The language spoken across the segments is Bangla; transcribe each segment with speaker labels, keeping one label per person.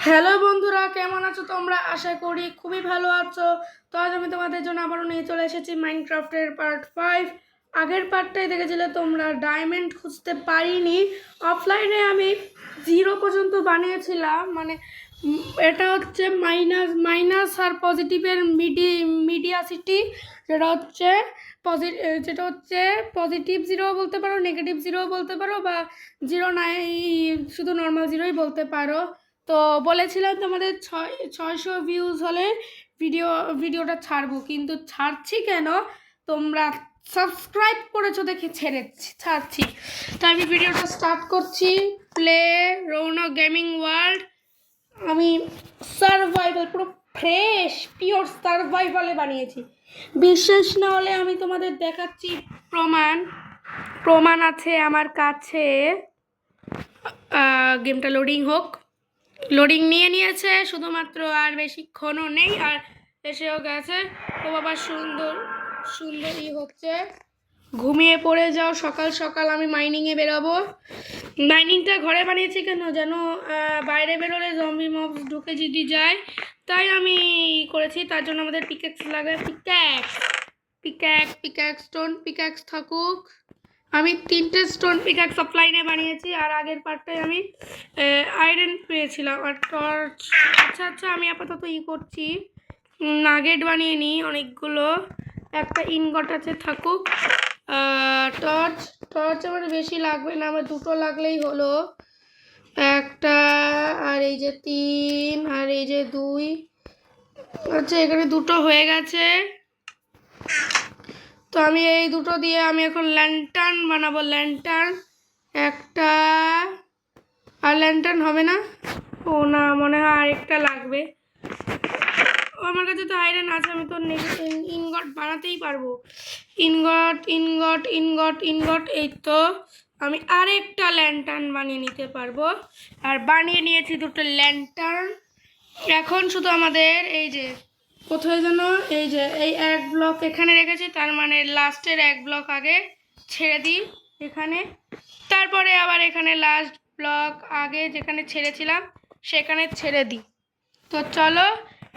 Speaker 1: হ্যালো বন্ধুরা, কেমন আছো তোমরা? আশা করি খুবই ভালো আছো। তো আজ আমি তোমাদের জন্য আবারও নিয়ে চলে এসেছি মাইনক্রাফটের পার্ট 5। আগের পার্টটাই দেখেছিলে তোমরা, ডায়মন্ড খুঁজতে পারিনি। অফলাইনে আমি 0 পর্যন্ত বানিয়েছিলাম, মানে এটা হচ্ছে মাইনাস মাইনাস আর পজিটিভের মিডিয়াসিটি। যেটা হচ্ছে পজিটিভ 0 বলতে পারো, নেগেটিভ 0 বলতে পারো, বা 0 নাই, শুধু নর্মাল 0ই বলতে পারো। তো বলেছিলাম তোমাদের 600 ভিউজ হলে ভিডিওটা ছাড়বো, কিন্তু ছাড়ছি কেন? তোমরা সাবস্ক্রাইব করেছো দেখে ছাড়ছি। তো আমি ভিডিওটা স্টার্ট করছি। Play Raunak gaming world. আমি সার্ভাইভাল, পুরো ফ্রেশ পিওর সার্ভাইভালে বানিয়েছি। বিশ্বাস না হলে আমি তোমাদের দেখাচ্ছি প্রমাণ আছে আমার কাছে। গেমটা লোডিং হোক। লোডিং নিয়েছে শুধুমাত্র, আর বেশিক্ষণও নেই, আর এসেও গেছে। ও বাবা, সুন্দর হচ্ছে। ঘুমিয়ে পড়ে যাও, সকাল সকাল আমি মাইনিংয়ে বেরোবো। মাইনিংটা ঘরে বানিয়েছি কেন যেন, বাইরে বেরোলে জম্বি মব ঢুকে যদি যায়, তাই আমি করেছি। তার জন্য আমাদের পিক্যাক্স লাগে। পিক্যাক্স স্টোন পিক্যাক্স থাকুক। আমি 3টে স্টোন পিক্যাক্স অফলাইনে বানিয়েছি, আর আগের পার্টটায় আমি আয়রন পেয়েছিলাম আর টর্চ। আচ্ছা আমি আপাতত করছি, নাগেট বানিয়ে নিই অনেকগুলো। একটা ইনগট আছে, থাকুক। টর্চ আমার বেশি লাগবে না, আমার 2টো লাগলেই হলো। একটা, আর এই যে 3, আর এই যে 2। আচ্ছা, এখানে 2টো হয়ে গেছে। তো আমি এই 2টো দিয়ে আমি এখন ল্যান্টার্ন বানাবো। ল্যান্টার্ন একটা, আর ল্যান্টার্ন হবে না। ও না, মনে হয় আরেকটা লাগবে। আমার কাছে তো আয়রন আছে, আমি তো ইনগট বানাতেই পারবো। ইনগট। এই তো আমি আরেকটা ল্যান্টার্ন বানিয়ে নিতে পারবো। আর বানিয়ে নিয়েছি 2টো ল্যান্টার্ন। এখন শুধু আমাদের এই যে কোথায় যেন, এই যে এই 1 ব্লক এখানে রেখেছি, তার মানে লাস্টের 1 ব্লক আগে ছেড়ে দিই এখানে। তারপরে আবার এখানে লাস্ট ব্লক আগে যেখানে ছেড়েছিলাম সেখানে ছেড়ে দিই। তো চলো,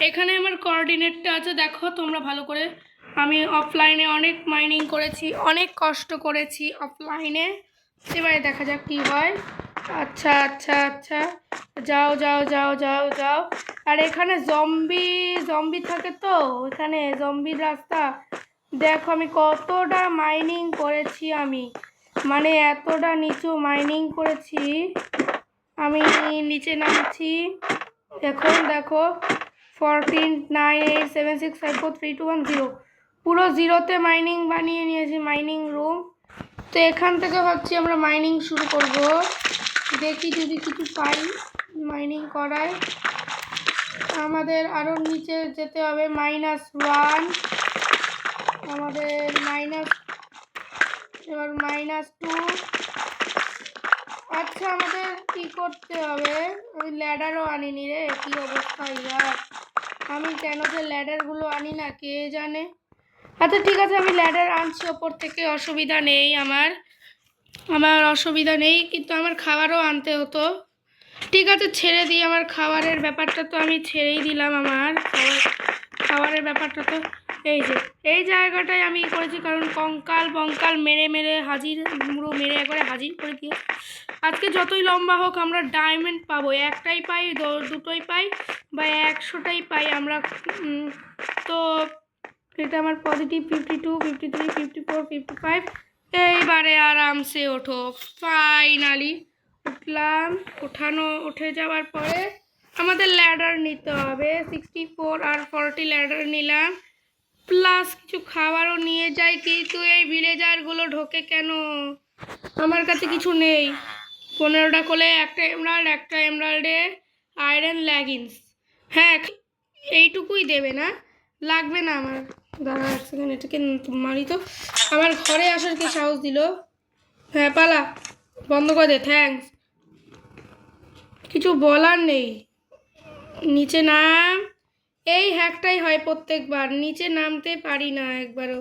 Speaker 1: এখানে আমার কোঅর্ডিনেটটা আছে, দেখো তোমরা ভালো করে। আমি অফলাইনে অনেক মাইনিং করেছি, অনেক কষ্ট করেছি অফলাইনে। এবারে দেখা যাক কি হয়। আচ্ছা, যাও। আর এখানে জম্বি থাকে, তো এখানে জম্বির রাস্তা। দেখো আমি কতটা মাইনিং করেছি, আমি মানে এতটা নিচু মাইনিং করেছি। আমি নিচে নামছি, দেখো 14 9 8 7 6 5 4 3 2 1 0। পুরো 0তে মাইনিং বানিয়ে নিয়েছি, মাইনিং রুম। তো এখান থেকে ভাবছি আমরা মাইনিং শুরু করব। দেখি যদি কিছু পাই মাইনিং করায়। আমাদের আরও নিচে যেতে হবে, -1। আমাদের এবার -2। আচ্ছা, আমাদের কি করতে হবে? আমি ল্যাডারও আনিনি রে, কি অবস্থা ইয়ার। আমি কেন যে ল্যাডারগুলো আনি না কে জানে। আচ্ছা ঠিক আছে, আমি ল্যাডার আনছি ওপর থেকে, অসুবিধা নেই আমার অসুবিধা নেই, কিন্তু আমার খাবারও আনতে হতো। ঠিক আছে, ছেড়ে দিই আমার খাবারের ব্যাপারটা, তো আমি ছেড়েই দিলাম আমার খাবারের ব্যাপারটা। তো এই জায়গাটায় আমি করেছি, কারণ বঙ্কাল মেরে হাজির, পুরো মেরে একবারে হাজির করে দিয়ে। আজকে যতই লম্বা হোক আমরা ডায়মন্ড পাবো, একটাই পাই, দুটোই পাই, বা 100টাই পাই আমরা। তো এটা আমার পজিটিভ 52 53 54 55। এইবারে আরামসে ওঠো। ফাইনালি উঠলাম। উঠে যাওয়ার পরে আমাদের ল্যাডার নিতে হবে 64 আর 40 ল্যাডার নিলাম, প্লাস কিছু খাবারও নিয়ে যাই। কিন্তু এই ভিলেজারগুলো ঢোকে কেন? আমার কাছে কিছু নেই। 15টা কোলে একটা এমরাল্ডে আয়রন লেগিংস। হ্যাঁ, এইটুকুই দেবে না, লাগবে না আমার। দাঁড়া এক সেকেন্ড, এটাকে মারি তো। আমার ঘরে আসার কি সাহস দিল? হ্যাঁ, পালা, বন্ধ করে দে। থ্যাঙ্কস, কিছু বলার নেই। নিচে নাম। এই হ্যাকটাই হয় প্রত্যেকবার, নিচে নামতে পারি না একবারও।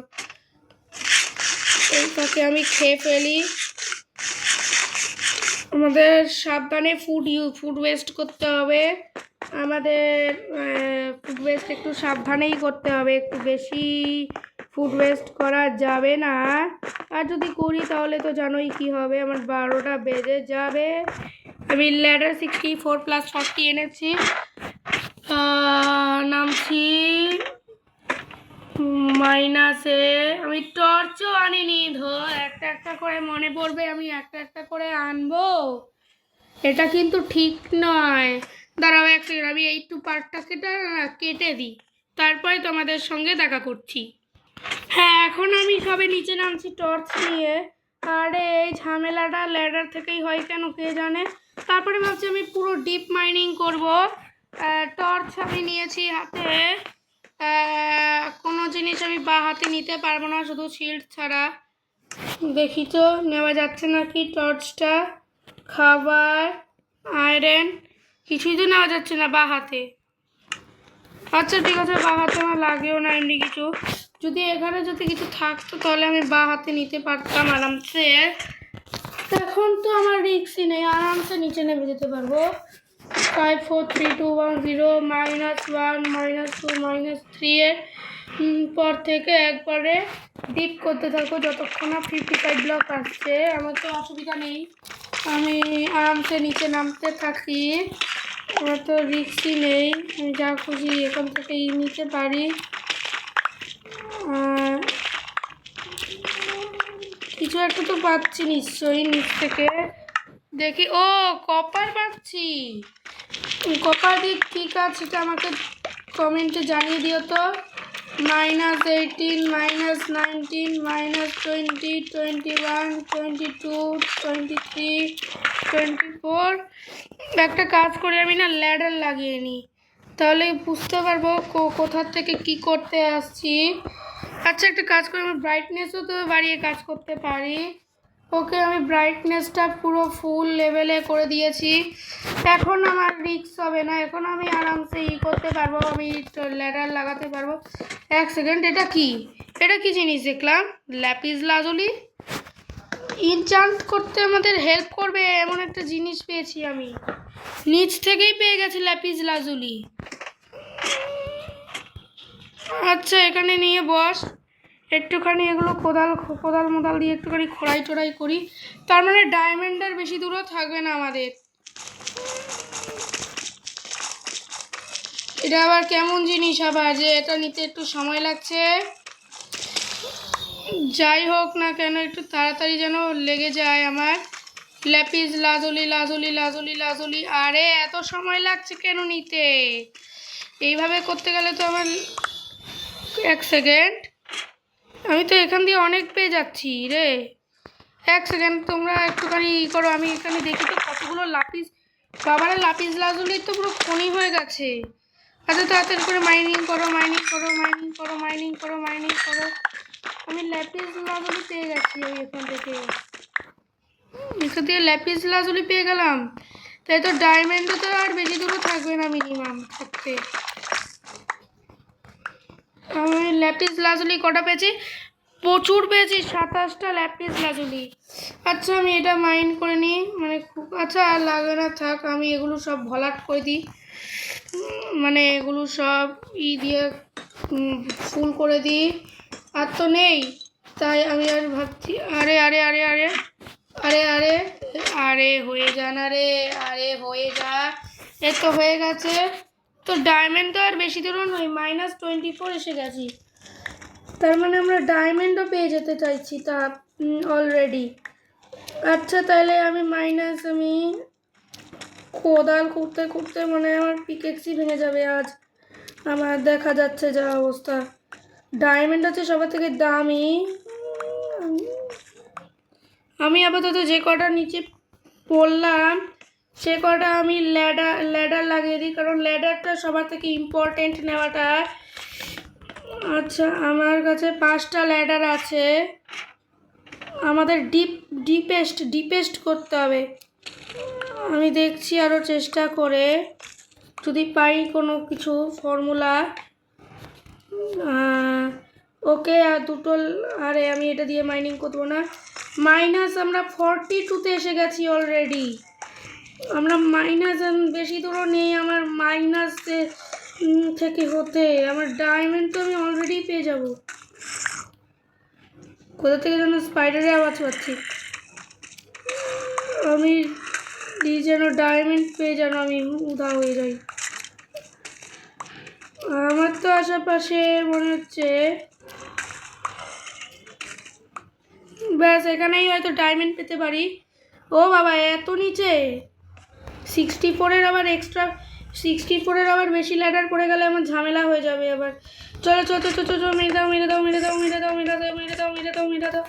Speaker 1: এইটাকে আমি খেয়ে ফেলি। আমাদের সাবধানে ফুড ওয়েস্ট করতে হবে। আমাদের ফুড ওয়েস্ট একটু সাবধানেই করতে হবে, একটু বেশি ফুড ওয়েস্ট করা যাবে না। আর যদি করি তাহলে তো জানোই কি হবে, আমার 12টা বেজে যাবে। আমি ল্যাডার 64+40 এনেছি। নামছি মাইনাসে। আমি টর্চও আনিনি, একটা একটা করে মনে পড়বে আমি একটা একটা করে আনবো, এটা কিন্তু ঠিক নয়। দাঁড়াও এক সেকেন্ড, আমি এই পার্টটা কেটে দিই, তারপরে তোমাদের সঙ্গে দেখা করছি। হ্যাঁ, এখন আমি সবে নিচে নামছি টর্চ নিয়ে। আরে এই ঝামেলাটা ল্যাডার থেকেই হয় কেন কে জানে। তারপরে ভাবছি আমি পুরো ডিপ মাইনিং করব। টর্চ আমি নিয়েছি হাতে, কোনো জিনিস আমি বা হাতে নিতে পারবো না শুধু শিল্ড ছাড়া। দেখি তো নেওয়া যাচ্ছে নাকি টর্চটা। খাবার, আয়রন, কিছুই তো নেওয়া যাচ্ছে না বা হাতে। আচ্ছা ঠিক আছে, বা হাতে আমার লাগেও না এমনি কিছু। যদি এখানে যদি কিছু থাকতো তাহলে আমি বা হাতে নিতে পারতাম আরামসে। এখন তো আমার রিস্কই নেই, আরামসে নিচে নেমে যেতে পারবো। 5 4 3 2 1 0 -1 -2 -3 এর পর থেকে একবারে ডিপ করতে থাকো যতক্ষণ না 55 ব্লক আসছে। আমার তো অসুবিধা নেই, আমি আরামসে নিচে নামতে থাকি, আমার তো রিস্কই নেই, আমি যা খুশি এখান থেকেই নিতে পারি। কিছু একটা তো পাচ্ছি নিশ্চয়ই নিচ থেকে, দেখি। ও কপার পাচ্ছি, কপার দিক ঠিক আছে, সেটা আমাকে কমেন্টে জানিয়ে দিও তো। -18 -19 -20 21 22 23 24। একটা কাজ করে আমি না ল্যাডার লাগিয়ে নিই, তাহলে বুঝতে পারবো কোথা থেকে কি করতে আসছি। আচ্ছা একটা কাজ করে আমি ব্রাইটনেসও তো বাড়িয়ে কাজ করতে পারি। ওকে, আমি ব্রাইটনেসটা পুরো ফুল লেভেলে করে দিয়েছি। এখন আমার রিস্ক হবে না, এখন আমি আরামসে করতে পারবো, আমি ল্যাডার লাগাতে পারবো। এক সেকেন্ড, এটা কি জিনিস দেখলাম? ল্যাপিস লাজুলি ইনচান্ট করতে আমাদের হেল্প করবে এমন একটা জিনিস পেয়েছি আমি, নিচ থেকেই পেয়ে গেছি ল্যাপিস লাজুলি। আচ্ছা এখানে নিয়ে বস, একটুখানি এগুলো কোদাল মোদাল দিয়ে একটুখানি খোড়াই করি, তার মানে ডায়মন্ডের বেশি দূরও থাকবে না আমাদের। এটা আবার কেমন জিনিস আবার যে এটা নিতে একটু সময় লাগছে। যাই হোক না কেন একটু তাড়াতাড়ি যেন লেগে যায় আমার। ল্যাপিস লাজুলি। আরে এত সময় লাগছে কেন নিতে? এইভাবে করতে গেলে তো আমার, এক সেকেন্ড, আমি তো এখান দিয়ে অনেক পেয়ে যাচ্ছি রে। এক সেকেন্ড তোমরা একটুখানি করো, আমি এখানে দেখি তো কতগুলো লাপিস। বাবারা লাপিস লাজুলি তো পুরো খনি হয়ে গেছে। আচ্ছা তাড়াতাড়ি করে মাইনিং করো। আমি ল্যাপিস লাজুলি পেয়ে গেছি, ওই এখান থেকে ল্যাপিস লাজুলি পেয়ে গেলাম। তাই তো ডায়মন্ডও তো আর বেশি দূরও থাকবে না মিনিমাম থাকতে। আমি ল্যাপিস লাজুলি কটা পেয়েছি? প্রচুর পেয়েছি, 27টা ল্যাপিস লাজুলি। আচ্ছা আমি এটা মাইন্ড করে নিই, মানে খুব আচ্ছা আর লাগে না থাক, আমি এগুলো সব ভলাট করে দিই, মানে এগুলো সব দিয়ে ফুল করে দিই। আর তো নেই, তাই আমি আর ভাবছি আরে আরে আরে আরে আরে আরে আরে হয়ে যা না রে, আরে হয়ে যা। এ তো হয়ে গেছে, তো ডায়মন্ড তো আর বেশি দূরও নয়, -24 এসে গেছি, তার মানে আমরা ডায়মন্ডও পেয়ে যেতে চাইছি তা অলরেডি। আচ্ছা তাহলে আমি আমি কোদাল করতে মানে আমার পিকেক্সই ভেঙে যাবে আজ, আমার দেখা যাচ্ছে যা অবস্থা। ডায়মন্ড হচ্ছে সবার থেকে দামি। আমি আপাতত যে কটা নিচে পড়লাম সে কটা আমি ল্যাডার লাগিয়ে দিই, কারণ ল্যাডারটা সবার থেকে ইম্পর্টেন্ট নেওয়াটা। আচ্ছা আমার কাছে 5টা ল্যাডার আছে, আমাদের ডিপেস্ট করতে হবে। আমি দেখছি আরও চেষ্টা করে যদি পাই কোনো কিছু ফর্মুলা। ওকে, আর দুটো। আরে আমি এটা দিয়ে মাইনিং করবো না। মাইনাস আমরা 42-তে এসে গেছি অলরেডি। আমরা মাইনাস বেশি দূরও নেই আমার মাইনাস থেকে হতে। আমার ডায়মন্ড তো আমি অলরেডি পেয়ে যাব। কোথা থেকে যেন স্পাইডারের আওয়াজ পাচ্ছি আমি। যেন ডায়মন্ড পেয়ে যেন আমি উধাও হয়ে যাই। আমার তো আশেপাশে মনে হচ্ছে ব্যাস এখানেই হয়তো ডায়মন্ড পেতে পারি। ও বাবা, এত নিচে! 64-এর আবার এক্সট্রা 64-এর আবার বেশি ল্যাডার করে গেলে আমার ঝামেলা হয়ে যাবে আবার। চলো চলো চলো চলো, মেরে দাও মেরে দাও মেরে দাও মেরে দাও মেরে দাও মেরে দাও মেরে দাও মেরে দাও।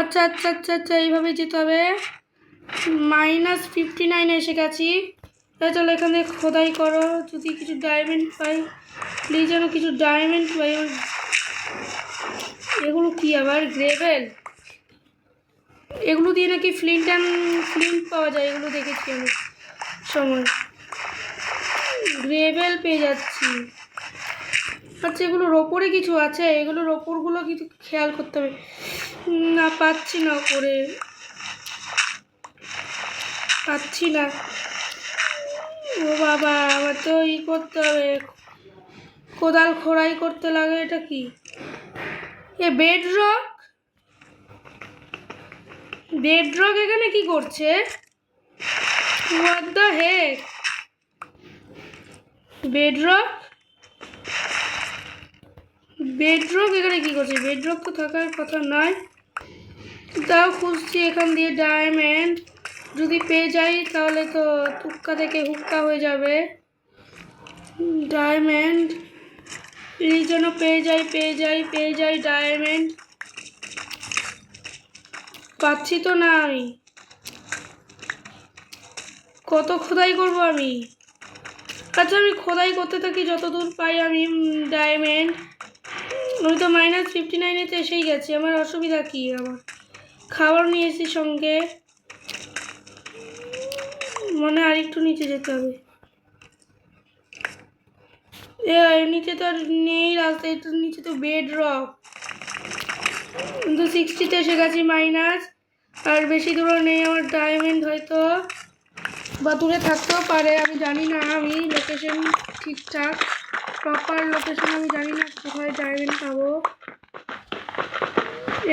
Speaker 1: আচ্ছা আচ্ছা আচ্ছা আচ্ছা, এইভাবে যেতে হবে। -59 এসে গেছি। চলো এখান থেকে খোদাই করো, যদি কিছু ডায়মন্ড পাই প্লিজ, যেন কিছু ডায়মন্ড পাই। এগুলো কি আবার গ্রেভেল? এগুলো দিয়ে নাকি ফ্লিন্ট পাওয়া যায়, এগুলো দেখেছি আমি সময়। গ্রেভেল পেয়ে যাচ্ছি। আচ্ছা, এগুলোর ওপরে কিছু আছে, এগুলোর ওপরগুলো কিছু খেয়াল করতে হবে। না, পাচ্ছি না, ওপরে পাচ্ছি না। ও বাবা, আবার তো করতে হবে, কোদাল খোঁড়াই করতে লাগে। এটা কি? এ বেডরক এখানে কি করছে? What the Heck? বেডরক এখানে কি করছে? বেডরক তো থাকার কথা নয়। তাও খুঁজছি এখান দিয়ে ডায়মন্ড। যদি পেয়ে যাই তাহলে তো তুক্কা থেকে হুক্কা হয়ে যাবে। ডায়মন্ড এই জন্য পেয়ে যাই ডায়মন্ড। পাচ্ছি তো না আমি। কত খোদাই করব আমি? আচ্ছা, আমি খোদাই করতে থাকি, যতদূর পাই আমি ডায়মন্ড। আমি তো -59-এতে এসেই গেছি, আমার অসুবিধা কি? আমার খাবার নিয়ে এসেছি সঙ্গে। মনে আরেকটু নিচে যেতে হবে। নিচে তো আর নেই রাস্তা, একটু নিচে তো বেডরক। কিন্তু 60-তে এসে গেছি মাইনাস। আর বেশি দূরে নেই আমার ডায়মন্ড, হয়তো বা দূরে থাকতেও পারে, আমি জানি না। আমি লোকেশন ঠিকঠাক প্রপার লোকেশন আমি জানি না কোথায় ডায়মন্ড পাবো।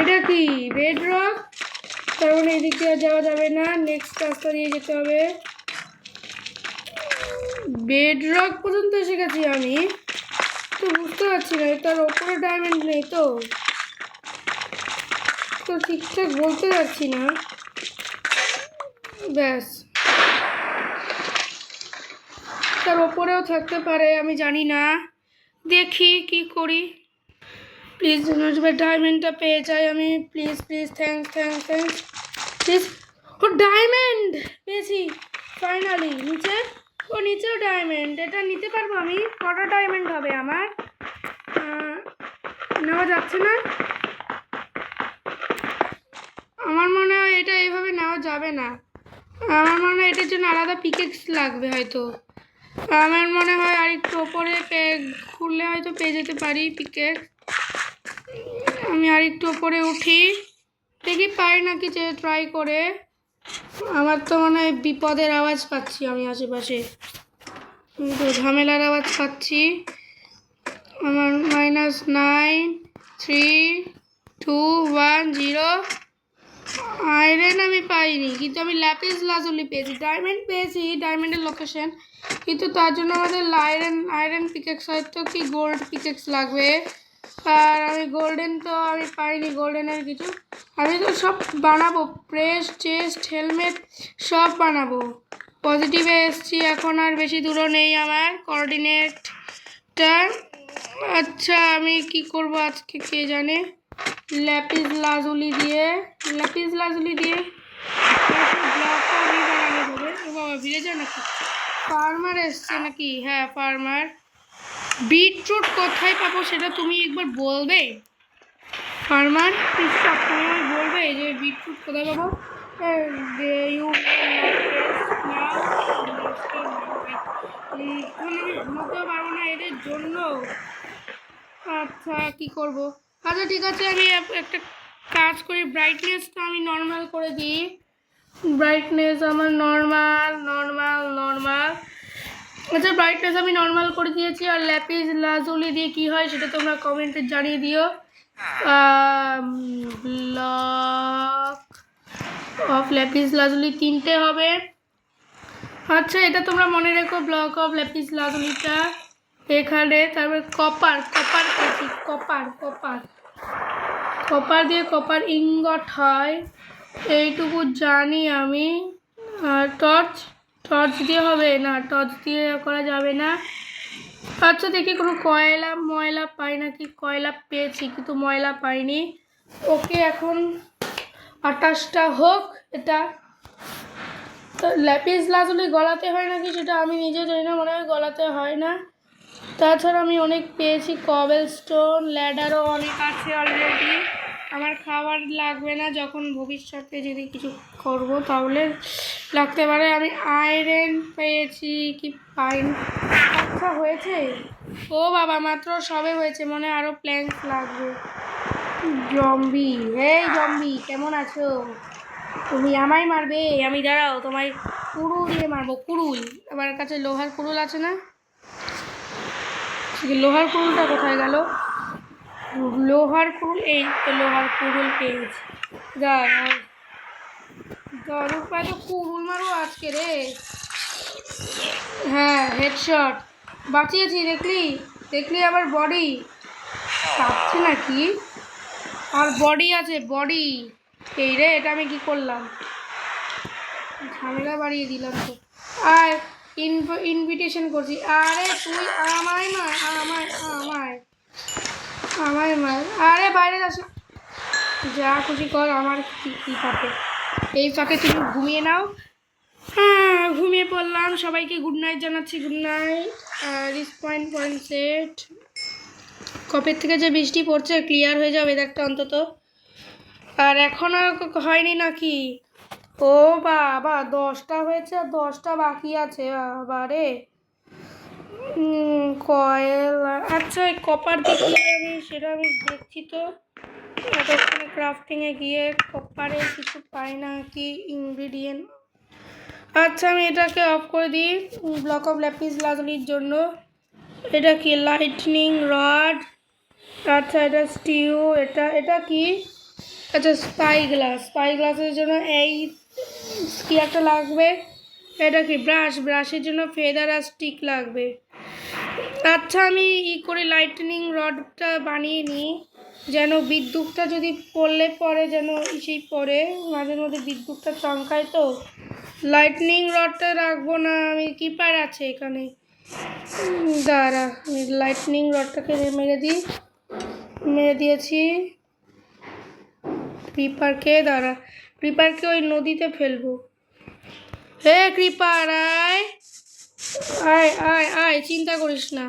Speaker 1: এটা কি বেডরক? তার মানে এদিক দিয়ে যাওয়া যাবে না, নেক্সট রাস্তা দিয়ে যেতে হবে। বেডরক পর্যন্ত এসে গেছি আমি, তো বুঝতে পারছি না তার ওপরে ডায়মন্ড নেই তো ঠিকঠাক বলতে পারছি না। ব্যাস, তার ওপরেও থাকতে পারে, আমি জানি না। দেখি কি করি। প্লিজ ডায়মন্ডটা পেয়ে যাই আমি, প্লিজ প্লিজ, থ্যাঙ্কস প্লিজ। ও ডায়মন্ড পেয়েছি ফাইনালি। নিচেও ডায়মন্ড। এটা নিতে পারবো আমি? কটা ডায়মন্ড হবে আমার? নেওয়া যাচ্ছে না। আমার মনে হয় এটা এইভাবে নেওয়া যাবে না। আমার মনে হয় এটার জন্য আলাদা পিকেক্স লাগবে হয়তো। আমার মনে হয় আর একটু ওপরে খুললে হয়তো পেয়ে যেতে পারি পিকেক্স। আমি আর একটু ওপরে উঠি, দেখি পাই নাকি যে ট্রাই করে। আমার তো মনে হয় বিপদের আওয়াজ পাচ্ছি আমি আশেপাশে, তো ঝামেলার আওয়াজ পাচ্ছি। আমার -9 3 2 1 0। আয়রন আমি পাইনি, কিন্তু আমি ল্যাপিস লাজুলি পেয়েছি। ডায়মন্ড পেয়েছি, ডায়মন্ডের লোকেশন, কিন্তু তার জন্য আমাদের আয়রন পিকেক্স হয়তো কি গোল্ড পিকেক্স লাগবে। আর আমি গোল্ডেন তো আমি পাইনি, গোল্ডেনের কিছু। আমি তো সব বানাবো, প্রেস চেস্ট হেলমেট সব বানাবো। পজিটিভে এসছি, এখন আর বেশি দূরও নেই আমার কোঅর্ডিনেটটা। আচ্ছা, আমি কি করব আজকে কে জানে। ল্যাপিস লাজুলি দিয়ে বাবা ভিলেজার নাকি ফার্মার এসছে নাকি? হ্যাঁ, ফার্মার। বিটরুট কোথায় পাবো সেটা তুমি একবার বলবে? ফার্মার প্লিজ, তুমি আমায় বলবে যে বিটরুট কোথায় পাবো? আমি ঘুমাতেও পারবো না এদের জন্য। আচ্ছা কি করব? আচ্ছা ঠিক আছে, আমি একটা কাজ করি, ব্রাইটনেসটা আমি নর্মাল করে দিই। ব্রাইটনেস আমার নর্মাল নর্মাল নর্মাল। আচ্ছা ব্রাইটনেস আমি নর্মাল করে দিয়েছি। আর ল্যাপিস লাজুলি দিয়ে কী হয় সেটা তোমরা কমেন্টে জানিয়ে দিও। ব্লক অফ ল্যাপিস লাজুলি 3টে হবে। আচ্ছা এটা তোমরা মনে রেখো, ব্লক অফ ল্যাপিস লাজুলিটা এখানে। তারপরে কপার কপার পেয়েছি, কপার কপার কপার দিয়ে কপার ইঙ্গট হয়, এইটুকু জানি আমি। আর টর্চ, টর্চ দিয়ে হবে না, টর্চ দিয়ে করা যাবে না। আচ্ছা দেখি কোনো কয়লা ময়লা পাই নাকি। কয়লা পেয়েছি কিন্তু ময়লা পাইনি। ওকে এখন 28টা হোক। এটা ল্যাপিস লাজুলি গলাতে হয় নাকি সেটা আমি নিজে জানি না, মনে হয় গলাতে হয় না। তাছাড়া আমি অনেক পেয়েছি, কবেল স্টোন, ল্যাডারও অনেক আছে অলরেডি। আমার খাবার লাগবে না, যখন ভবিষ্যতে যদি কিছু করব তাহলে লাগতে পারে। আমি আয়রন পেয়েছি কি পাইনি। আচ্ছা হয়েছে, ও বাবা মাত্র সবে হয়েছে, মনে আরও প্ল্যাঙ্ক লাগবে। জম্বি, এই জম্বি কেমন আছো? তুমি আমায় মারবে? আমি দাঁড়াও তোমায় কুড়ুল দিয়ে মারবো, কুড়ুল। আমার কাছে লোহার কুড়ুল আছে না? লোহার কুড়ুলটা কোথায় গেল? লোহার কুড়ুল, এই তো লোহার কুড়ুল পেয়েছি। দরুর পায়ে তো কুড়ুল মারো আজকে রে। হ্যাঁ হেডশট, বাঁচিয়েছি। দেখলি দেখলি আবার বডি কাঁপছে নাকি? আর বডি আছে, বডি। এই রে, এটা আমি কি করলাম? ঝামেলা বাড়িয়ে দিলাম তো। আর ইনভিটেশন করছি। আরে তুই আমায় মার, আমায় আমায় আমায় মার। আরে বাইরে যাস না, যা খুশি কর, আমার কি থাকে। এই ফাঁকে তুমি ঘুমিয়ে নাও। হ্যাঁ ঘুমিয়ে পড়লাম। সবাইকে গুড নাইট জানাচ্ছি, গুড নাইট। Point set. কপের থেকে যে বৃষ্টি পড়ছে, ক্লিয়ার হয়ে যাবে ওয়েদারটা অন্তত। আর এখনও হয়নি নাকি? ও বাবা 10টা হয়েছে আর 10টা বাকি আছে। বাবা রে, কয়েল। আচ্ছা ওই কপার দিয়ে আমি সেটা আমি দেখছি তো। এতক্ষণে ক্রাফটিংয়ে গিয়ে কপারে কিছু পাই না কি ইনগ্রিডিয়েন্ট। আচ্ছা আমি এটাকে অফ করে দিই, ব্লক অফ ল্যাপিস লাজুলির জন্য। এটা কি? Lightning rod. আচ্ছা এটা স্টিউ। এটা এটা কি? আচ্ছা স্পাই গ্লাস, স্পাই গ্লাসের জন্য এই কি একটা লাগবে। এটা কি? ব্রাশ, ব্রাশের জন্য ফেদার আর স্টিক লাগবে। আচ্ছা আমি করে লাইটনিং রডটা বানিয়ে নিই, যেন বিদ্যুৎটা যদি পড়ে যেন সেই পড়ে মাঝে মধ্যে বিদ্যুৎটা চমকায় তো। লাইটনিং রডটা রাখবো না আমি, কিপার আছে এখানে। দাঁড়া, লাইটনিং রডটাকে মেরে দিই। মেরে দিয়েছি ক্রিপারকে। দাঁড়া, ক্রিপারকে ওই নদীতে ফেলবো। হে ক্রিপার আয় আয় আয় আয়, চিন্তা করিস না,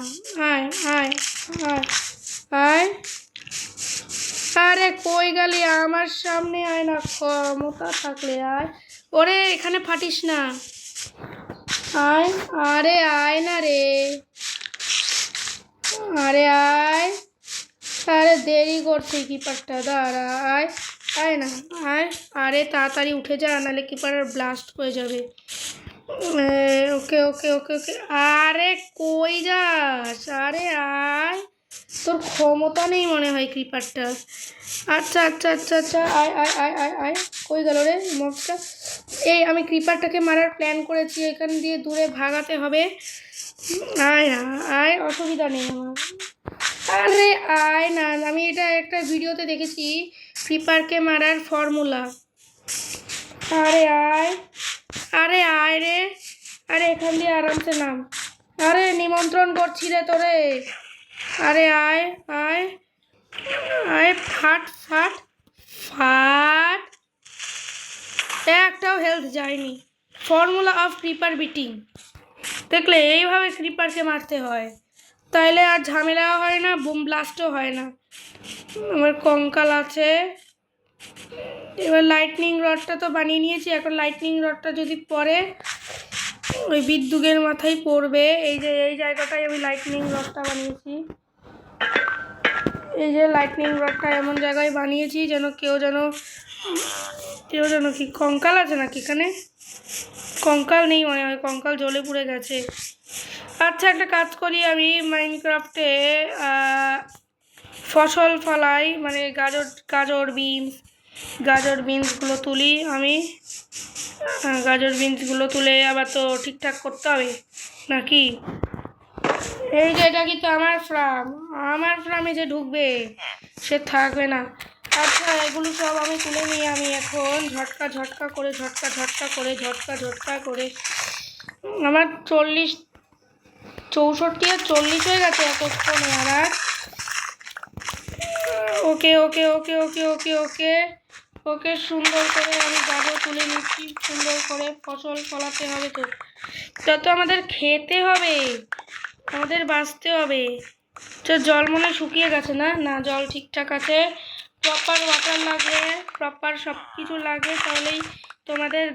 Speaker 1: আয় আয় আয় আয়। আরে কই গেলি? আমার সামনে আয় না, ক্ষমতা থাকলে আয়। ওরে এখানে ফাটিস না, আয়। আরে আয় না রে, আরে আয়। আরে দেরি করছে কিপারটা, দাঁড়া আয়, আয় না আয়। আরে তাড়াতাড়ি উঠে যা, নাহলে কিপারের ব্লাস্ট হয়ে যাবে। ওকে ওকে ওকে ওকে। আরে কই যাস? আরে আয়, তোর ক্ষমতা নেই মনে হয় ক্রিপারটা। আচ্ছা আচ্ছা আচ্ছা আচ্ছা, আয় আয় আয় আয় আয়। কই গেল রে মবটা? এই আমি ক্রিপারটাকে মারার প্ল্যান করেছি, এখান দিয়ে দূরে ভাগাতে হবে। আয় আয়, অসুবিধা নেই আমার। আরে আয় না, আমি এটা একটা ভিডিওতে দেখেছি ক্রিপারকে মারার ফর্মুলা। আরে আয়, আরে আয় রে। আরে এখান দিয়ে আরামসে নাম। আরে নিমন্ত্রণ করছি রে তোরে। আরে আয় আয় আয়, ফাট ফাট ফাট। একটাও হেলথ যায়নি। Formula of creeper beating. দেখলে এইভাবে ক্রিপারকে মারতে হয়, তাইলে আর ঝামেলাও হয় না, বুম ব্লাস্টও হয় না। আমার কঙ্কাল আছে। এবার লাইটনিং রডটা তো বানিয়ে নিয়েছি, এখন লাইটনিং রডটা যদি পড়ে ওই বিদ্যুতের মাথায় পড়বে। এই যে এই জায়গাটায় আমি লাইটনিং রডটা বানিয়েছি। এই যে লাইটনিং রডটা এমন জায়গায় বানিয়েছি যেন কেউ যেন কি কঙ্কাল আছে নাকি এখানে? কঙ্কাল নেই মনে হয়, কঙ্কাল জ্বলে পুড়ে গেছে। আচ্ছা একটা কাজ করি, আমি মাইনক্রাফটে ফসল ফলাই, মানে গাজর বিনসগুলো তুলি আমি। গাজর বিনসগুলো তুলে আবার তো ঠিকঠাক করতে হবে নাকি? এই যে এটা কিন্তু আমার ফার্মে যে ঢুকবে সে থাকবে না। আচ্ছা এগুলো সব আমি তুলে নিয়ে আমি এখন ঝটকা করে আমার 64 আর 40 হয়ে গেছে এতক্ষণে। আর ওকে ওকে ওকে ওকে ওকে ওকে ওকে সুন্দর করে আমি গাজর তুলে নিচ্ছি। সুন্দর করে ফসল ফলাতে হবে, তো যত আমাদের খেতে হবে, আমাদের বাঁচতে হবে। তো জল মনে শুকিয়ে গেছে না? না, জল ঠিকঠাক আছে। প্রপার ওয়াটার লাগবে, প্রপার সব কিছু লাগবে, তাহলেই তোমাদের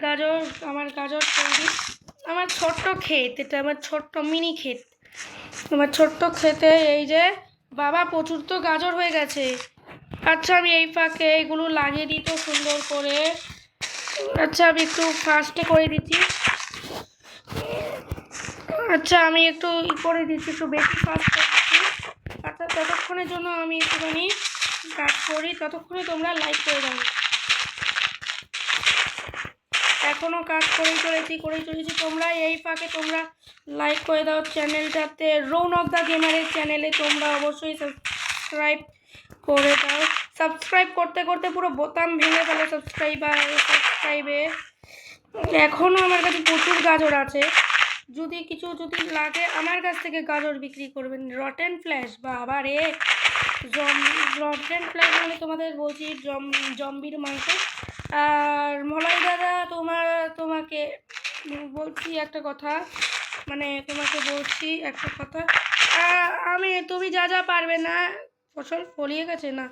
Speaker 1: আমার গাজর তৈরি। আমার ছোট্ট ক্ষেত, এটা আমার ছোট্ট মিনি ক্ষেত। আমার ছোট্ট ক্ষেতে এই যে বাবা প্রচুর তো গাজর হয়ে গেছে। আচ্ছা আমি এই ফাঁকে এগুলো লাগিয়ে দিই তো সুন্দর করে। আচ্ছা আমি একটু ফাস্টে করে দিচ্ছি। আচ্ছা আমি একটু করে দিচ্ছি, একটু বেশি ফাস্ট করে দিচ্ছি। আচ্ছা ততক্ষণের জন্য আমি একটুখানি কাজ করি, ততক্ষণে তোমরা লাইক করে দাও। এখনও কাজ করেই চলেছি। তোমরা এই ফাঁকে তোমরা লাইক করে দাও চ্যানেলটাতে। রৌনক দ্য গেমারের চ্যানেলে তোমরা অবশ্যই সাবস্ক্রাইব করে দাও। সাবস্ক্রাইব করতে করতে পুরো বোতাম ভেঙে ফেলো সাবস্ক্রাইবে। এখনও আমার কাছে প্রচুর গাজর আছে, যদি লাগে আমার কাছ থেকে গাজর বিক্রি করবেন। রটেন ফ্ল্যাশ, বাবা রে, রটেন ফ্ল্যাশ মানে তোমাদের বলছি জম্বির মাংস। আর মলাই দাদা তোমাকে বলছি একটা কথা, তুমি যা পারবে না, ফসল ফলিয়ে গেছে না,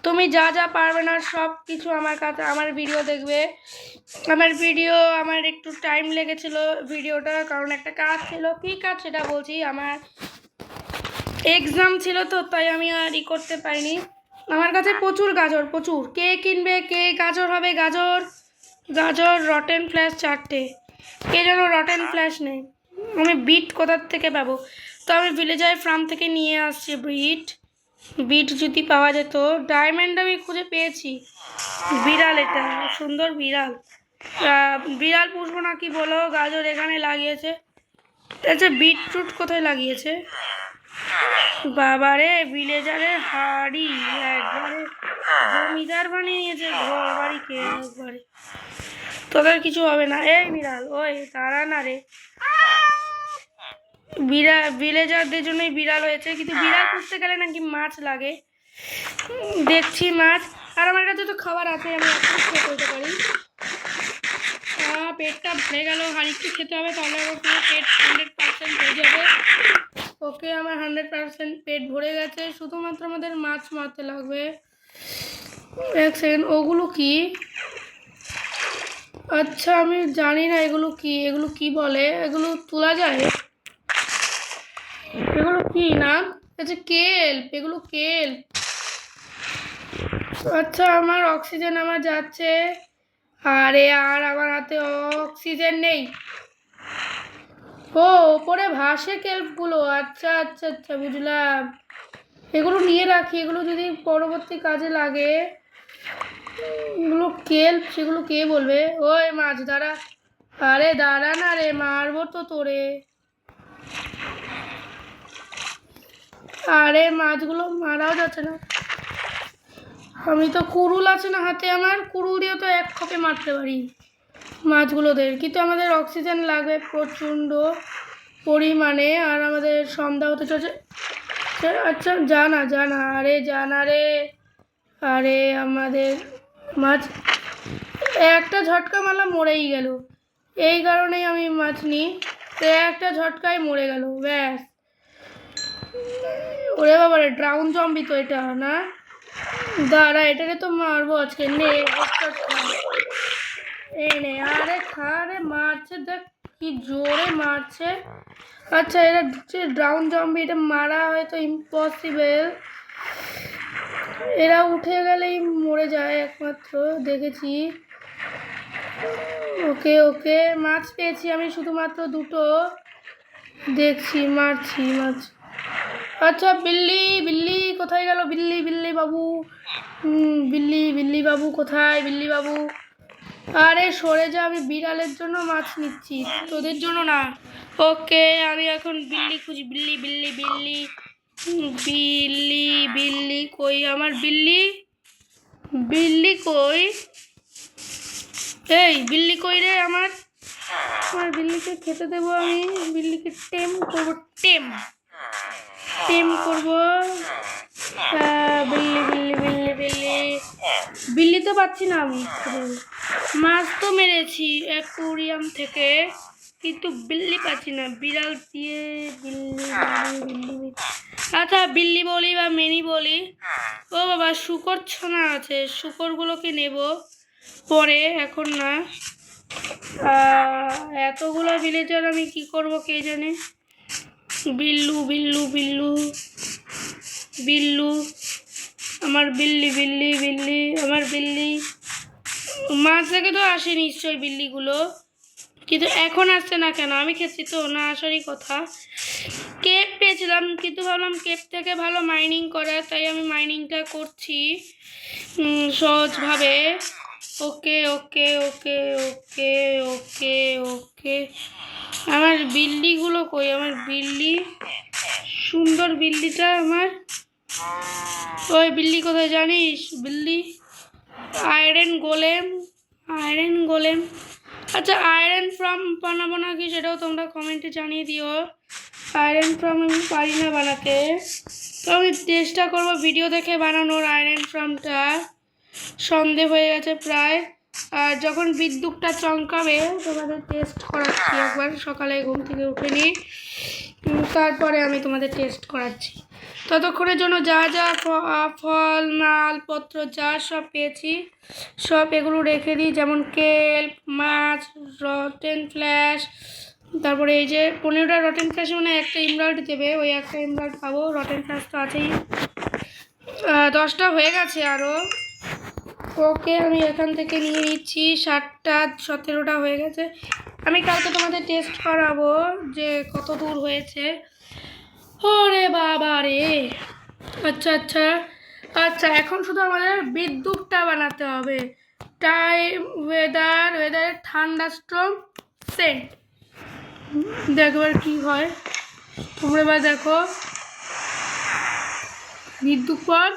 Speaker 1: তুমি যা পারবে না সব কিছু আমার কাছে, আমার ভিডিও দেখবে। আমার একটু টাইম লেগেছিল ভিডিওটা, কারণ একটা কাজ ছিল। কী কাজ সেটা বলছি, আমার এক্সাম ছিল তো, তাই আমি আর করতে পারিনি। আমার কাছে প্রচুর প্রচুর। কে কিনবে? কে গাজর হবে? গাজর রটেন ফ্ল্যাশ 4টে। কে যেন রটেন ফ্ল্যাশ নেই। আমি বিট কোথার থেকে পাবো? তো আমি ভিলেজার ফার্ম থেকে নিয়ে আসছি বিট যদি পাওয়া যেত। ডায়মন্ড আমি খুঁজে পেয়েছি। বিড়াল, এটা সুন্দর বিড়াল পুষবো না কি বলো? গাজর এখানে লাগিয়েছে। আচ্ছা বিটরুট কোথায় লাগিয়েছে? বাবারে, ভিলেজারের হাড়ি একবারে জমিদার বানিয়ে নিয়েছে ঘর বাড়িকে একবারে। তোদের কিছু হবে না। এই বিড়াল, ওই তারা না রে, ভিলেজারদের জন্যই বিড়াল হয়েছে। কিন্তু বিড়াল পুষতে গেলে নাকি মাছ লাগে, দেখছি মাছ। আর আমার কাছে তো খাবার আছে, আমি এখন খেতে করতে পারি। পেটটা ভরে গেল, আর একটু খেতে হবে, তাহলে আমার পুরো পেট 100% হয়ে যাবে। ওকে আমার 100% পেট ভরে গেছে, শুধুমাত্র আমাদের মাছ মারতে লাগবে। এক সেকেন্ড, ওগুলো কি? আচ্ছা আমি জানি না এগুলো কি বলে, এগুলো তোলা যায়? এগুলো কি নাম? আচ্ছা কেল্প, এগুলো কেল্প। আচ্ছা আমার অক্সিজেন আমার যাচ্ছে, আর আমার হাতে অক্সিজেন নেই। ওপরে ভাসে কেল্পগুলো। আচ্ছা বুঝলাম। এগুলো নিয়ে রাখি, এগুলো যদি পরবর্তী কাজে লাগে। এগুলো কেল্প, সেগুলো কে বলবে? ওই মাছ দাঁড়া, আরে দাঁড়া না রে, মারবো তো তোরে। আরে মাছগুলো মারাও যাচ্ছে না। আমি তো কুড়ুল আছে না হাতে, আমার কুড়ুল দিয়ে তো এক খপে মারতে পারি মাছগুলোদের। কিন্তু আমাদের অক্সিজেন লাগবে প্রচণ্ড পরিমাণে, আর আমাদের সন্ধ্যা হতে চলছে। আচ্ছা জানা আরে আমাদের মাছ একটা ঝটকা মারলাম, মরেই গেল। এই কারণেই আমি মাছ নিই, একটা ঝটকায় মরে গেল, ব্যাস। ওরে বাবারে, ড্রাউন জম্বি তো এটা না? দাঁড়া, এটাকে তো মারবো আজকে। নে আরে খা রে, মারছে দেখ কি জোরে মারছে। আচ্ছা এটা ড্রাউন জম্বি, এটা মারা হয়তো ইম্পসিবল। এরা উঠে গেলেই মরে যায় একমাত্র, দেখেছি। ওকে ওকে, মাছ পেয়েছি আমি শুধুমাত্র দুটো, দেখছি, মারছি। আচ্ছা, বিল্লি বিল্লি কোথায় গেল? বিল্লি বিল্লি বাবু, বিল্লি বিল্লি বাবু কোথায়? বিল্লি বাবু, আরে সরে যা, আমি বিড়ালের জন্য মাছ নিচ্ছি, তোদের জন্য না। ওকে, আমি এখন বিল্লি খুঁজি। বিল্লি বিল্লি বিল্লি বিল্লি বিল্লি কই আমার বিল্লি? বিল্লি কই? এই বিল্লি কই রে আমার? আমার বিল্লিকে খেতে দেবো আমি, বিল্লিকে টেম করবো, টেম করবো। বিল্লি বিল্লি বিল্লি বিল্লি বিল্লি তো পাচ্ছি না আমি। মাছ তো মেরেছি অ্যাকুরিয়াম থেকে, কিন্তু বিল্লি পাচ্ছি না। বিড়াল দিয়ে বিল্লি বিল্লি। আচ্ছা, বিল্লি বলি বা মিনি বলি। ও বাবা, শুকর ছানা আছে, শুকরগুলোকে নেব পরে, এখন না। এতগুলো ভিলেজার আমি কি করব কে জানে। বিল্লু বিল্লু বিল্লু বিল্লু, আমার বিল্লি বিল্লি বিল্লি, আমার বিল্লি। মাছ থেকে তো আসে নিশ্চয়ই বিল্লিগুলো, কিন্তু এখন আসছে না কেন? আমি খেয়েছি তো, না আসারই কথা। কেপ পেয়েছিলাম, কিন্তু ভাবলাম কেপ থেকে ভালো মাইনিং করা, তাই আমি মাইনিংটা করছি সহজভাবে। ওকে ওকে ওকে ওকে ওকে ওকে, আমার বিল্লিগুলো কই? আমার বিল্লি, সুন্দর বিল্লিটা আমার, ওই বিল্লি কোথায় জানিস? বিল্লি আয়রন গোলেম, আয়রন গোলেম। আচ্ছা, আয়রন ফ্রম বানাবো নাকি সেটাও তোমরা কমেন্টে জানিয়ে দিও। আয়রন ফ্রম আমি পারি না বানাতে, তো আমি চেষ্টা করবো ভিডিও দেখে বানানোর আয়রন ফ্রমটা। সন্ধে হয়ে গেছে প্রায়, আর যখন বিদ্যুৎটা চমকাবে তোমাদের টেস্ট করাচ্ছি একবার। সকালে ঘুম থেকে উঠে নিই, তারপরে আমি তোমাদের টেস্ট করাচ্ছি। ততক্ষণের জন্য যা যা ফল মালপত্র যা সব পেয়েছি, সব এগুলো রেখে দিই, যেমন কেল্প, মাছ, রটেন ফ্ল্যাশ। তারপরে এই যে 15টা রটেন ফ্ল্যাশ, মানে একটা ইমরাল্ড দেবে, ওই একটা ইমরাল্ড পাবো। রটেন ফ্ল্যাশ তো আছেই, 10টা হয়ে গেছে আরও। ওকে, আমি এখান থেকে নিয়ে নিচ্ছি 7টা, 17টা হয়ে গেছে। আমি কালকে তোমাদের টেস্ট করাবো যে কত দূর হয়েছে। ওরে বাবা রে। আচ্ছা আচ্ছা আচ্ছা, এখন শুধু আমাদের বিদ্যুৎটা বানাতে হবে। টাইম, ওয়েদারের থান্ডারস্টর্ম সেন্ট, দেখবার কি হয় তোমরা এবার দেখো। বিদ্যুৎ পর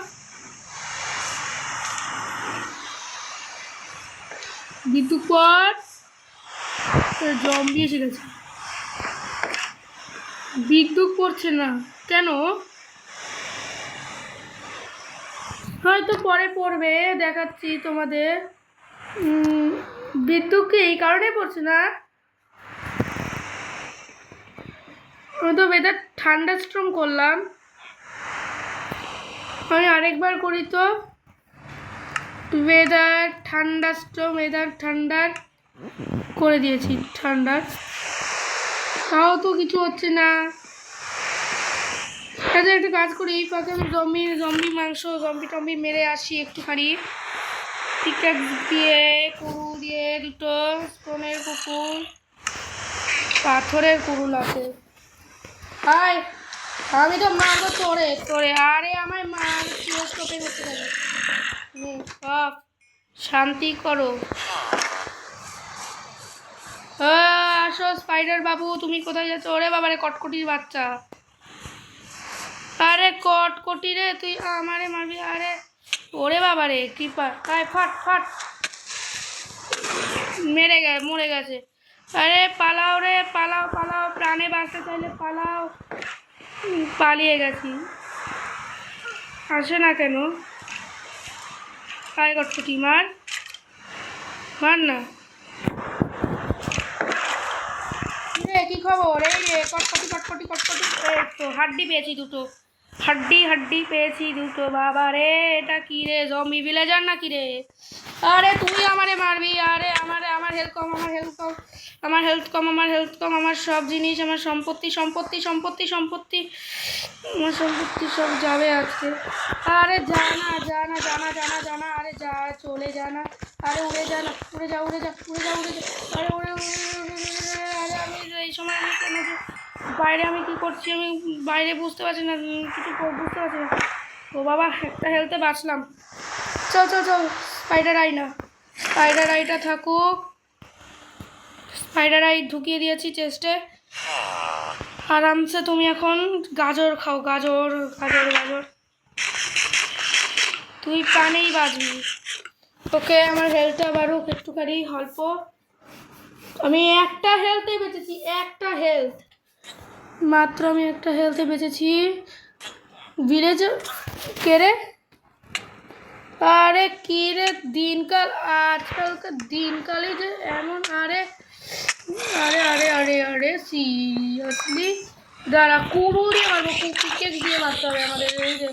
Speaker 1: জম্বি এসে গেছে, বিদ্যুৎ পড়ছে না কেন? হয়তো পরে পড়বে, দেখাচ্ছি তোমাদের। বিদ্যুৎ কি এই কারণে পড়ছে না? আমি তো ওয়েদার থান্ডারস্টর্ম করলাম, আমি আরেকবার করি তো। ওয়েদার থান্ডারস্টর্ম, ওয়েদার ঠান্ডার করে দিয়েছি, ঠান্ডার, তাও তো কিছু হচ্ছে না। আচ্ছা, একটা কাজ করি, এই ফাঁকে আমি জম্বি মাংস, জম্বি মেরে আসি একটুখানি। পিকঅ্যাক্স দিয়ে, কুড়ু দিয়ে, দুটো স্টোনের কুকুর, পাথরের কুড়ুল আছে। হাই, আমি তো মারবো তোরে। আরে আমার মার স্টোপে করতে পারে, শান্তি করো। আসো স্পাইডার বাবু, তুমি কোথায় যাচ্ছ? ওরে বাবারে, কটকটির বাচ্চা। আরে কটকটি রে, তুই আমারে মারবি? আরে ওরে বাবারে, কিপার, ফাট, মরে গেছে। আরে পালাও রে, পালাও, প্রাণে বাঁচতে চাইলে পালাও। পালিয়ে গেছি, আসে না কেন? কটকটি, মার না। কি খবর? এই রে, কটকটি, এই তো হাড্ডি পেয়েছি দুটো, হাড্ডি পেয়েছি দুটো। বাবা রে, এটা কি রে, জম্বি ভিলেজার নাকি রে? আরে তুই আমারে মারবি, আরে আমার হেলথ কম, আমার হেলথ কম, আমার হেলথ কম, আমার হেলথ কম, আমার সব জিনিস, আমার সম্পত্তি সম্পত্তি সম্পত্তি সম্পত্তি, আমার সম্পত্তি সব যাবে আজকে। আরে যা না যা না যা না যা না যা না, আরে যা, চলে যা না, আরে উড়ে যা না, উড়ে যা উড়ে যা উড়ে যা উড়ে যা, আরে উড়ে উড়ে উড়ে উড়ে উড়ে, আরে আমি এই সময় আমি কেন যে বাইরে আমি কি করছি আমি বাইরে বুঝতে পারছি না, কিছু বুঝতে পারছি না। ও বাবা, একটা হেলথে বাঁচলাম। চল চল চল, স্পাইডার আই না, স্পাইডার আইটা থাকুক, স্পাইডার আই ঢুকিয়ে দিয়েছি চেস্টে। আরামসে তুমি এখন গাজর খাও, গাজর গাজর গাজর, তুই প্রাণেই বাঁচবি। ওকে, আমার হেলথটা বাড়ুক একটুখানি অল্প। আমি একটা হেলথে বেঁচেছি, একটা হেলথ মাত্র, আমি একটা হেলথে বেঁচেছি। ভিলেজ কে রে? আরে কি রে দিনকাল, আজকালকার দিনকালে যে এমন, আরে আরে আরে আরে আরে সিরিয়াসলি দাঁড়া, কুড়ু দিয়ে মারবো, পিকেক্স দিয়ে মারতে হবে আমাদের, এই যে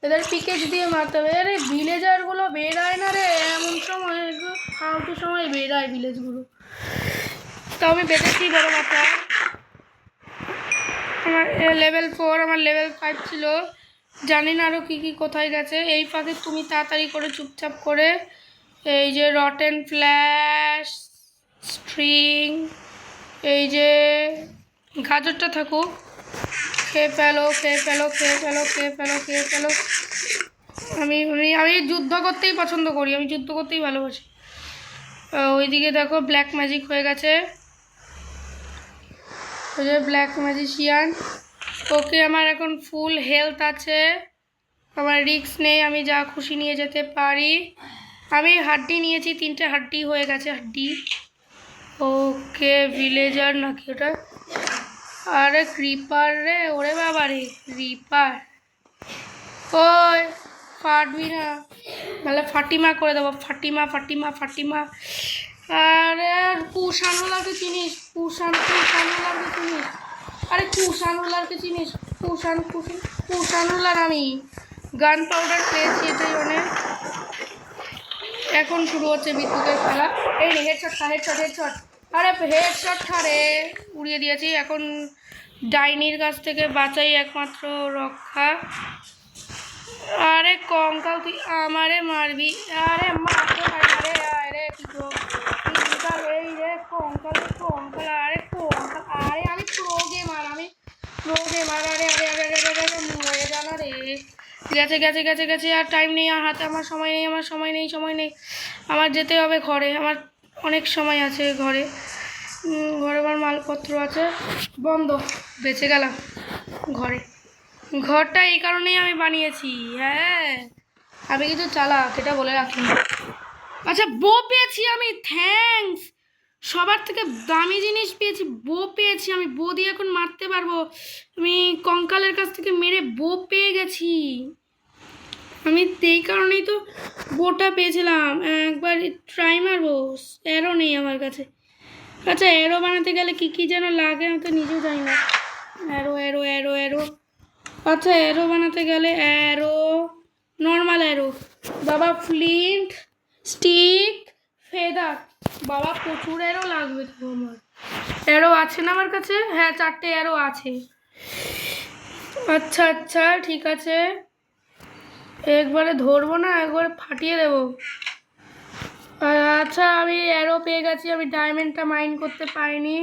Speaker 1: এদের পিকেক্স দিয়ে মারতে হবে। আরে ভিলেজারগুলো বেরায় না রে এমন সময়, ফালতু সময় বেরায় ভিলেজগুলো। তো আমি বেঁচেছি বড় মাথা। আমার লেভেল 4, আমার লেভেল 5 ছিল, জানি না আরও কী কী কোথায় গেছে। এই ফাঁকে তুমি তাড়াতাড়ি করে চুপচাপ করে এই যে রটেন ফ্ল্যাশ স্ট্রিং, এই যে গাজরটা থাকুক, খেয়ে ফেলো খেয়ে ফেলো খেয়ে ফেলো খেয়ে ফেলো খেয়ে ফেলো। আমি আমি আমি যুদ্ধ করতেই পছন্দ করি, আমি যুদ্ধ করতেই ভালোবাসি। ওইদিকে দেখো ব্ল্যাক ম্যাজিক হয়ে গেছে, ওই যে ব্ল্যাক ম্যাজিশিয়ান। ওকে, আমার এখন ফুল হেলথ আছে, আমার রিস্ক নেই, আমি যা খুশি নিয়ে যেতে পারি। আমি হাড্ডি নিয়েছি, 3টে হাড্ডি হয়ে গেছে, হাড্ডি। ওকে, ভিলেজার নাকি ওটা? আরে ক্রিপার রে, ওরে বাবা রে ক্রিপার, ওই ফাটবি না, নাহলে ফাটিমা করে দেবো, ফাটিমা ফাটিমা ফাটিমা। আরে কুষানুলাকে চিনিস? কুষানুলাকে চিনিস? আরে কুষানুলাকে চিনিস? কুষানুলার আমি গান পাউডার পেয়েছি, এটাই অনেক। এখন শুরু হচ্ছে বিদ্যুতের খেলা। এই রে হেডশট খা, হেডশট হেডশট, আরে হেডশট খা রে, উড়িয়ে দিয়েছি। এখন ডাইনির কাছ থেকে বাঁচাই একমাত্র রক্ষা। আরে কঙ্কাল, তুই আমারে মারবি? আরে মারতে পারি না রে, আরে কঙ্কাল, এই রে কঙ্কাল কঙ্কাল, আরে কঙ্কাল, আরে আমি প্রো গেমার, আমি প্রো গেমার। আরে আরে আরে আরে আরে আরে মরে জানা রে, গেছে গেছে গেছে গেছে, আর টাইম নেই, আর হাতে আমার সময় নেই, আমার সময় নেই, সময় নেই, আমার যেতে হবে ঘরে, আমার অনেক সময় আছে ঘরে, ঘরে আমার মালপত্র আছে। বন্ধ, বেঁচে গেলাম ঘরে। ঘরটা এই কারণেই আমি বানিয়েছি, হ্যাঁ আমি কিন্তু চালাক, এটা বলে রাখি। আচ্ছা, বো পেয়েছি আমি, থ্যাঙ্কস, সবার থেকে দামি জিনিস পেয়েছি, বো পেয়েছি আমি, বো দিয়ে এখন মারতে পারবো। আমি কঙ্কালের কাছ থেকে মেরে বো পেয়ে গেছি, আমি এই কারণেই তো বোটা পেয়েছিলাম। একবার ট্রাই মারবো, অ্যারো নেই আমার কাছে। আচ্ছা, অ্যারো বানাতে গেলে কী কী যেন লাগে আমি তো নিজেও জানি না। অ্যারো অ্যারো অ্যারো অ্যারো, আচ্ছা অ্যারো বানাতে গেলে অ্যারো, নর্মাল অ্যারো, বাবা ফ্লিন্ট, স্টিক, ফেদার, বাবা প্রচুর অ্যারো লাগবে তো। আমার অ্যারো আছে না আমার কাছে? হ্যাঁ 4টে অ্যারো আছে। আচ্ছা আচ্ছা ঠিক আছে, একবারে ধরবো না, একবারে ফাটিয়ে দেবো। আচ্ছা, আমি অ্যারো পেয়ে গেছি, আমি ডায়মন্ডটা মাইন করতে পারিনি,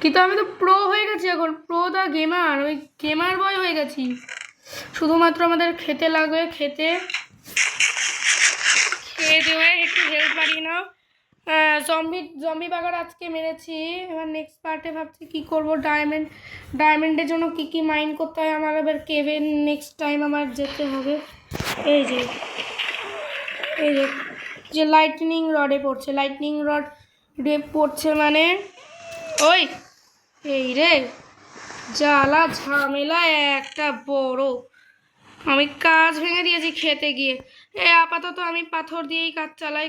Speaker 1: কিন্তু আমি তো প্রো হয়ে গেছি এখন, প্রো দা গেমার, ওই গেমার বয় হয়ে গেছি। শুধুমাত্র আমাদের খেতে লাগবে, খেয়ে দেওয়া, একটু হেল্প বাড়িয়ে নাও। জম্বি বাগার আজকে মেরেছি, এবার নেক্সট পার্টে ভাবছি কী করবো। ডায়মন্ডের জন্য কী কী মাইন করতে হয় আমার, এবার কেভে নেক্সট টাইম আমার যেতে হবে। এই যে এই যে লাইটনিং রডে পড়ছে, লাইটনিং রড পড়ছে মানে ওই এই রে জ্বালা ঝামেলা একটা বড়, আমি কাজ ভেঙে দিয়েছি খেতে গিয়ে। আপাতত আমি পাথর দিয়েই কাজ চালাই,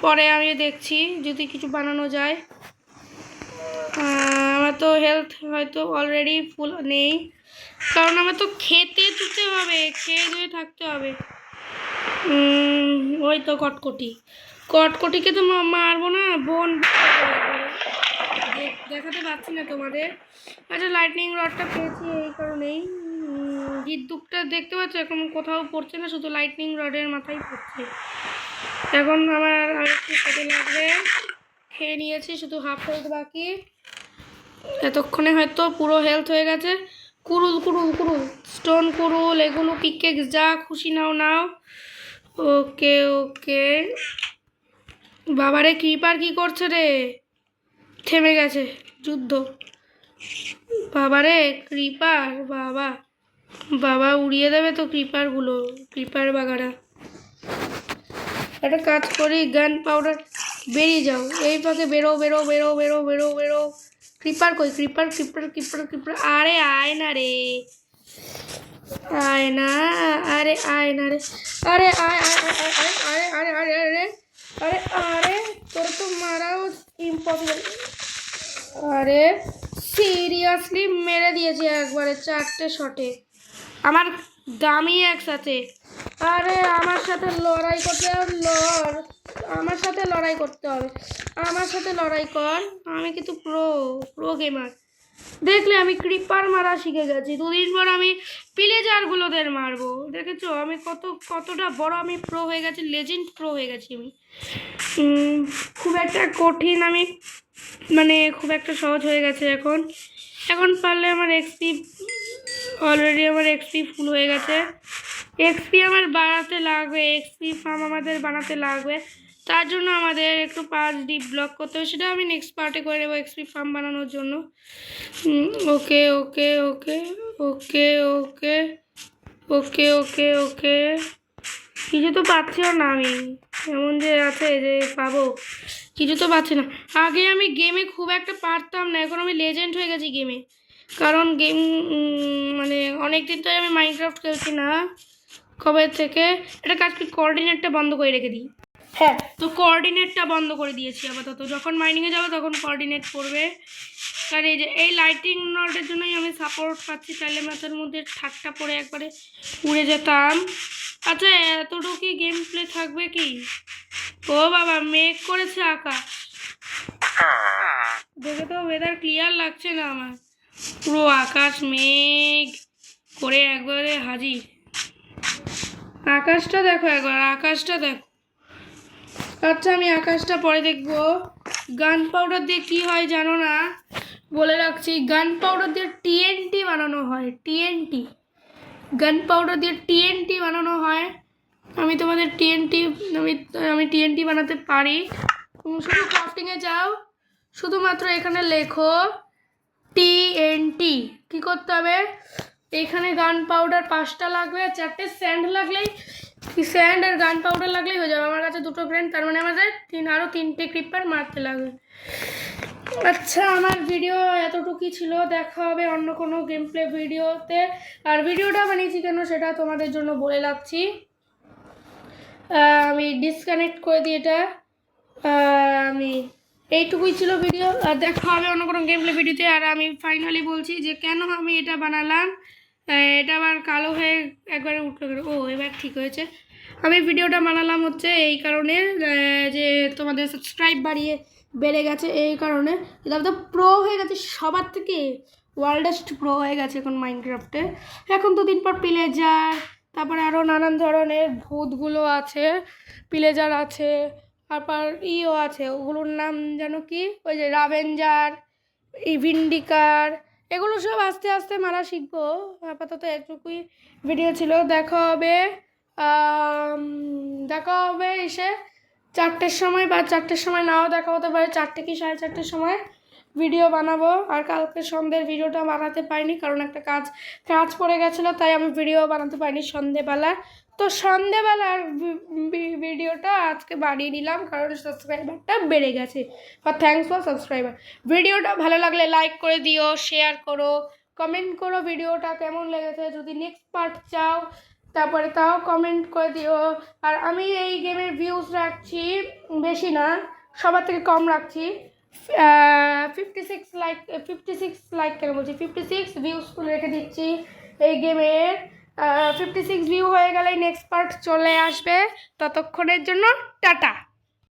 Speaker 1: পরে আমি দেখছি যদি কিছু বানানো যায়। আমার তো হেলথ হয়তো অলরেডি ফুল নেই, কারণ আমার তো খেতে দিতে হবে, খেয়ে দিয়ে থাকতে হবে। ওই তো কটকটি, কটকটিকে তো মারবো না, বোন দেখাতে পাচ্ছি না তোমাদের। আচ্ছা লাইটনিং রডটা পেয়েছি এই কারণেই। বিদ্যুৎটা দেখতে পাচ্ছ এখন কোথাও পড়ছে না, শুধু লাইটনিং রডের মাথায় পড়ছে। এখন আমার আরেকটু খেতে লাগবে, খেয়ে নিয়েছি, শুধু হাফ হেলথ বাকি। এতক্ষণে হয়তো পুরো হেলথ হয়ে গেছে। কুরুল কুরুল কুরুল, স্টোন কুরুল, এগুলো পিকেক যা খুশি নাও নাও। ওকে ওকে। বাবারে ক্রিপার কি করছে রে? থেমে গেছে যুদ্ধ। বাবারে ক্রিপার, বাবা বাবা উড়িয়ে দেবে তো ক্রিপারগুলো, ক্রিপার বাগারা। একটা কাজ করি, গান পাউডার বেরিয়ে যাও, এই ফাঁকে বেরো বেরো বেরো বেরো বেরো বেরো। ক্রিপার কই? ক্রিপার ক্রিপার ক্রিপার ক্রিপার, আরে আয় না রে, আয় না, আরে আয় না রে, আরে আয় আয় আয় আরে আরে আরে আরে আরে আরে, তোর তো মারাও ইম্পসিবল। আরে সিরিয়াসলি মেরে দিয়েছি একবারে 4টে শটে, আমার দামি একসাথে। আরে আমার সাথে লড়াই করতে হবে, আমার সাথে লড়াই করতে হবে, আমার সাথে লড়াই কর। আমি কিন্তু প্রো প্রো গেমার। দেখলে আমি ক্রিপার মারা শিখে গেছি, 2 দিন পর আমি পিলেজারগুলোদের মারবো। দেখেছো আমি কতটা বড় আমি প্রো হয়ে গেছি, লেজেন্ড প্রো হয়ে গেছি আমি। খুব একটা কঠিন আমি, মানে খুব একটা সহজ হয়ে গেছে এখন। এখন পারলে আমার এক্সপি, অলরেডি আমার এক্সপি ফুল হয়ে গেছে। এক্সপি আমার বাড়াতে লাগবে, এক্সপি ফার্ম আমাদের বানাতে লাগবে, তার জন্য আমাদের একটু 5 ডিপ ব্লক করতে হবে, সেটা আমি নেক্সট পার্টে করে নেবো এক্সপি ফার্ম বানানোর জন্য। ওকে ওকে ওকে ওকে ওকে ওকে ওকে ওকে। কিছু তো পাচ্ছিও না আমি, এমন যে আছে যে পাবো, কিছু তো পাচ্ছি না। আগে আমি গেমে খুব একটা পারতাম না, এখন আমি লেজেন্ড হয়ে গেছি গেমে, কারণ গেম মানে অনেক দিন তো আমি মাইনক্রাফট খেলছি না, কবে থেকে। একটা কাজ করি, কোঅর্ডিনেটটা বন্ধ করে রেখে দিই। হ্যাঁ তো কোঅর্ডিনেটটা বন্ধ করে দিয়েছি আপাতত, যখন মাইনিংয়ে যাবো তখন কোঅর্ডিনেট পড়বে। আর এই যে এই লাইটিং রডের জন্যই আমি সাপোর্ট পাচ্ছি, চাইলে মাথার মধ্যে ঠাকটা পড়ে একবারে উড়ে যেতাম। আচ্ছা এতটুকু গেম প্লে থাকবে কি? ও বাবা মেঘ করেছে আকাশ, দেখে তো ওয়েদার ক্লিয়ার লাগছে না আমার, পুরো আকাশ মেঘ করে একবারে হাজির। আকাশটা দেখো একবার, আকাশটা দেখো। আচ্ছা আমি আকাশটা পরে দেখবো। গান পাউডার দিয়ে কি হয় জানো না? বলে রাখছি, গান পাউডার দিয়ে টিএনটি বানানো হয়, টিএনটি। গান পাউডার দিয়ে টিএনটি বানানো হয়। আমি তোমাদের টিএনটি, আমি টিএনটি বানাতে পারি। শুধু ক্রাফটিংয়ে যাও, শুধুমাত্র এখানে লেখো টিএনটি। কী করতে হবে? এখানে গান পাউডার 5টা লাগবে, 4টে স্যান্ড লাগলেই, স্যান্ড আর গান পাউডার লাগলেই হয়ে যাবে। আমার কাছে 2টো গ্রেন, তার মানে আমাদের আরও 3টে ক্রিপার মারতে লাগবে। আচ্ছা আমার ভিডিও এতটুকুই ছিল, দেখা হবে অন্য কোনো গেম প্লে ভিডিওতে। আর ভিডিওটা বানিয়েছি কেন সেটা তোমাদের জন্য বলে রাখছি, আমি ডিসকানেক্ট করে দিই এটা। আমি এইটুকুই ছিল ভিডিও, আর দেখা হবে অন্য কোনো গেম প্লে ভিডিওতে। আর আমি ফাইনালি বলছি যে কেন আমি এটা বানালাম, এটা আবার কালো হয়ে একবারে উঠলো কেন। ও এবার ঠিক হয়েছে। আমি ভিডিওটা বানালাম হচ্ছে এই কারণে যে তোমাদের সাবস্ক্রাইব বেড়ে গেছে, এই কারণে এটা তো প্রো হয়ে গেছে, সবার থেকে ওয়ার্ল্ডেস্ট প্রো হয়ে গেছে এখন মাইনক্রাফটে। এখন 2 দিন পর পিলেজার, তারপরে আরও নানান ধরনের ভূতগুলো আছে, পিলেজার আছে, তারপর ইও আছে, ওগুলোর নাম যেন কি, ওই যে রাভেঞ্জার, ইভিন্ডিকার, এগুলো সব আস্তে আস্তে মারা শিখবো। আপাতত এটুকুই ভিডিও ছিল। দেখা হবে এসে 4টের সময়, বা 4টের সময় নাও দেখা হতে পারে, 4টে কি 4:30 সময় ভিডিও বানাবো। আর কালকে সন্ধ্যের ভিডিওটা বানাতে পারিনি, কারণ একটা কাজ পড়ে গেছিলো, তাই আমি ভিডিও বানাতে পারিনি সন্ধ্যেবেলার। তো সন্ধ্যেবেলার ভিডিওটা আজকে বাড়িয়ে নিলাম, কারণ সাবস্ক্রাইবারটা বেড়ে গেছে। বা থ্যাংকস ফর সাবস্ক্রাইবার। ভিডিওটা ভালো লাগলে লাইক করে দিও, শেয়ার করো, কমেন্ট করো ভিডিওটা কেমন লেগেছে, যদি নেক্সট পার্ট চাও তারপরে তাও কমেন্ট করে দিও। আর আমি এই গেমের ভিউজ রাখছি বেশি না, সবার থেকে কম রাখছি, 56 লাইক কেন বলছি, 56 ভিউজ রেখে দিচ্ছি এই গেমের। 56 ভিউ হয়ে গেলেই নেক্সট পার্ট চলে আসবে। ততক্ষণের জন্য টাটা।